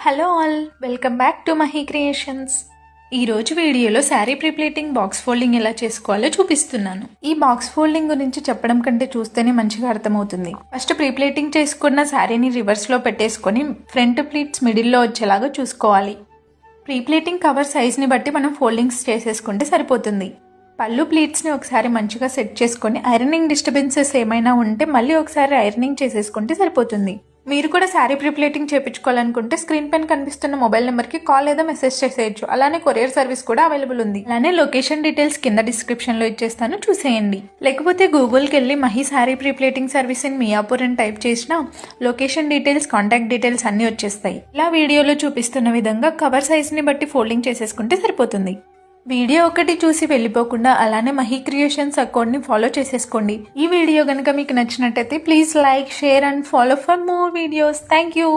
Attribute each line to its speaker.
Speaker 1: Hello all, welcome back to Mahi creations. ఈరోజు వీడియోలో sari pre-pleating box folding ఎలా చేసుకోవాలో చూపిస్తున్నాను. ఈ బాక్స్ ఫోల్డింగ్ గురించి చెప్పడం కంటే చూస్తేనే మంచిగా అర్థమవుతుంది. ఫస్ట్ ప్రీప్లేటింగ్ చేసుకున్న శారీని రివర్స్లో పెట్టేసుకొని ఫ్రంట్ ప్లీట్స్ మిడిల్లో వచ్చేలాగా చూసుకోవాలి. ప్రీప్లేటింగ్ కవర్ సైజ్ని బట్టి మనం ఫోల్డింగ్స్ చేసేసుకుంటే సరిపోతుంది. పళ్ళు ప్లీట్స్ని ఒకసారి మంచిగా సెట్ చేసుకొని ఐరనింగ్ డిస్టర్బెన్సెస్ ఏమైనా ఉంటే మళ్ళీ ఒకసారి ఐరనింగ్ చేసేసుకుంటే సరిపోతుంది. మీరు కూడా శారీ ప్రీప్లేటింగ్ చేయించుకోవాలనుకుంటే స్క్రీన్ పైన కనిపిస్తున్న మొబైల్ నెంబర్కి కాల్ లేదా మెసేజ్ చేసేయచ్చు. అలానే కొరియర్ సర్వీస్ కూడా అవైలబుల్ ఉంది. అలానే లొకేషన్ డీటెయిల్స్ కింద డిస్క్రిప్షన్లో ఇచ్చేస్తాను, చూసేయండి. లేకపోతే గూగుల్కి వెళ్ళి Mahi sari prepleating service in Miyapur అని టైప్ చేసినా లొకేషన్ డీటెయిల్స్, కాంటాక్ట్ డీటెయిల్స్ అన్నీ వచ్చేస్తాయి. ఇలా వీడియోలో చూపిస్తున్న విధంగా కవర్ సైజ్ని బట్టి ఫోల్డింగ్ చేసేసుకుంటే సరిపోతుంది. వీడియో ఒకటి చూసి వెళ్ళిపోకుండా అలానే మహీ క్రియేషన్స్ అకౌంట్ని ఫాలో చేసేసుకోండి. ఈ వీడియో కనుక మీకు నచ్చినట్టయితే please like, share and follow for more videos. Thank you.